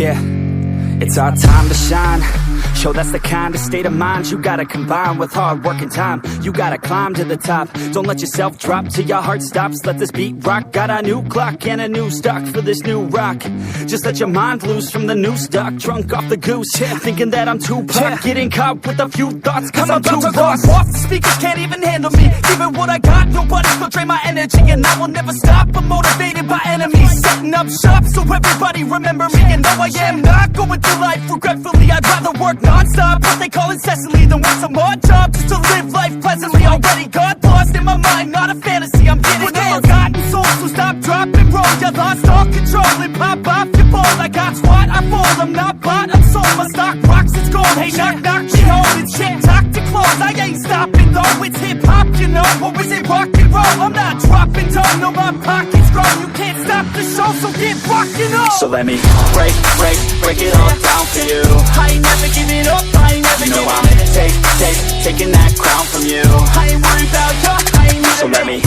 Yeah, it's our time to shine. Show that's the kind of state of mind you gotta combine with hard work and time. You gotta climb to the top. Don't let yourself drop till your heart stops. Let this beat rock. Got a new clock and a new stock for this new rock. Just let your mind loose from the new stock. Drunk off the goose, thinking that I'm too pop. Getting caught with a few thoughts cause I'm too lost. Off the speakers can't even handle me. Even what I got, nobody's gonna drain my energy. And I will never stop, I'm motivated by enemies. Setting up shop so everybody remember me. And no, I am not going through life regretfully. I'd rather work non-stop, what they call incessantly, than work some odd job just to live life pleasantly. Already got lost in my mind, not a fantasy, I'm getting with a forgotten soul, so stop, drop, and roll. You lost all control and pop off your ball. I got squat, I fall, I'm not bought, I'm sold. My stock rocks, it's gold. Hey, knock, knock, she holding shit, talk to close. I ain't stopping though, it's hip-hop, you know. Or is it rock and roll? I'm not dropping down, no, my pocket's grown. You can't stop the show, so get rockin' on. So let me break it all down for you. I ain't never giving up, I ain't never You know giving I'm taking that crown from you. I ain't worried about you, I ain't So never let me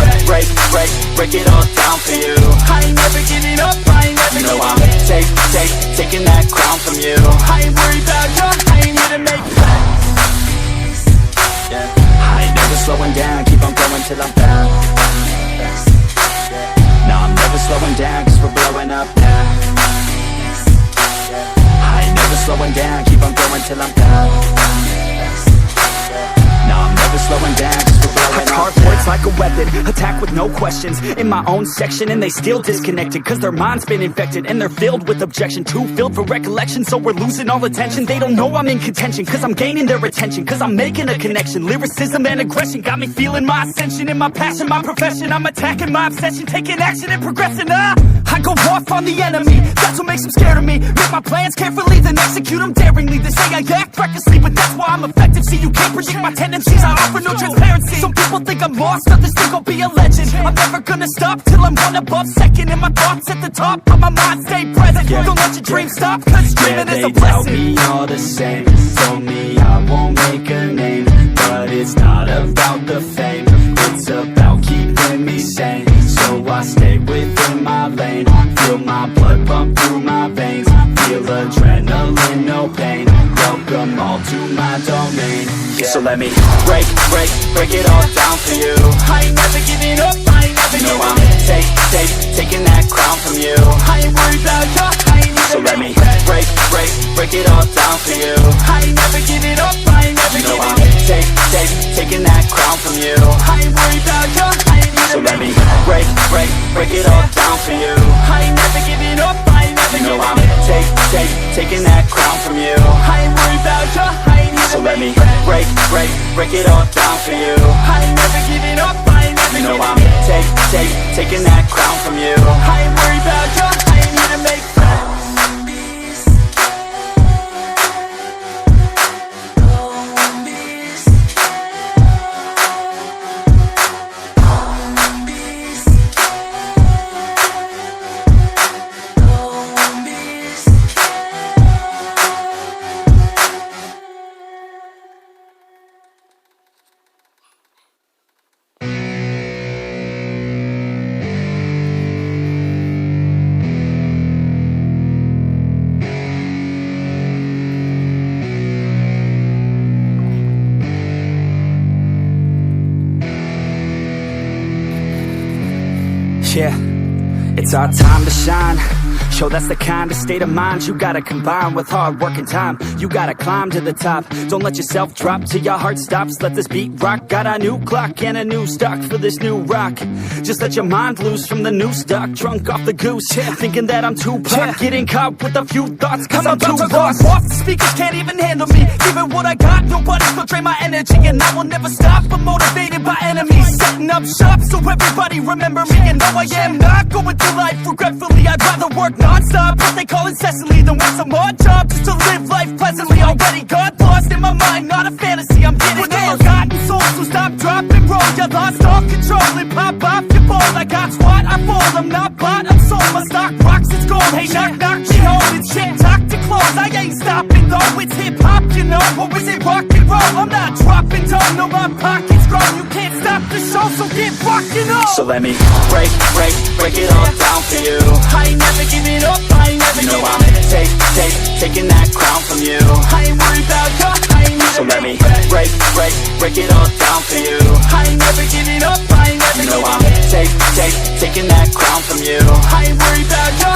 break it all down for you. I ain't never giving up, I ain't never You know I'm giving taking that crown from you. I ain't worried about you, I ain't here to make friends. Yeah. I ain't never slowing down, keep on going till I'm down. No, I'm never slowing down, cause we're blowing up now. I ain't never slowing down, keep on going till I'm down. No, I'm never slowing down, cause we're blowing up. Hard words like a weapon, attack with no questions. In my own section and they still disconnected, cause their mind's been infected and they're filled with objection. Too filled for recollection, so we're losing all attention. They don't know I'm in contention, cause I'm gaining their attention. Cause I'm making a connection, lyricism and aggression got me feeling my ascension. In my passion, my profession, I'm attacking my obsession. Taking action and progressing, I go off on the enemy, that's what makes them scared of me. Make my plans carefully, then execute them daringly. They say I act recklessly, but that's why I'm effective. See, you can't predict my tendencies, I offer no transparency. Some people think I'm lost, others think I'll be a legend. I'm never gonna stop till I'm one above second. And my thoughts at the top, but my mind stay present. Don't let your dreams stop, cause dreaming is a blessing. They tell me all the same, told me I won't make a name. But it's not about the fame, it's about keeping me sane. So I stay within my lane, feel my blood pump through my veins. Feel adrenaline, no pain, welcome all to my domain. Yeah. So let me break it all down for you. I ain't never giving up, I ain't never You know giving I'm taking that crown from you. I ain't worried about you, I ain't So never let me break it all down for you. I ain't never giving up, I ain't never You know I'm giving taking that crown from you. I ain't worried about you, I ain't So let me break break it all down for you. I ain't never giving up, I ain't never You know I'm giving taking that crown from you. I ain't worried about you, I ain't So let me break it all down for you. I ain't never giving up, I ain't never You know I'm giving taking that crown from you. I ain't worried about you, I ain't here to make friends. Yeah, it's our time to shine. Show that's the kind of state of mind you gotta combine with hard work and time. You gotta climb to the top. Don't let yourself drop till your heart stops. Let this beat rock. Got a new clock and a new stock for this new rock. Just let your mind loose from the new stock. Drunk off the goose, thinking that I'm too pop. Getting caught with a few thoughts cause I'm too lost. Off the speakers can't even handle me. Even what I got, nobody's gonna drain my energy. And I will never stop, I'm motivated by enemies. Setting up shop so everybody remember me. And no, I am not going through life regretfully. I'd rather work non-stop, what they call incessantly, than work some odd job just to live life pleasantly. Already got lost in my mind, not a fantasy, I'm getting with a forgotten soul, so stop, drop, and roll. You lost all control and pop off your ball. I got squat, I fall, I'm not bought, I'm sold. My stock rocks, it's gold. Hey, knock, knock, she holding shit, talk to close. I ain't stopping though, it's hip-hop, you know. Or is it rock and roll? I'm not dropping down, no, my pocket's grown. You can't stop the show, all, so get rockin' up. So let me break it all down for you. I ain't never giving up, I ain't never You know giving I'm taking that crown from you. I ain't worried about you, I ain't never So let me giving up. break it all down for you. I ain't never giving up, I ain't never You know giving I'm up. taking that crown from you. I ain't worried about you,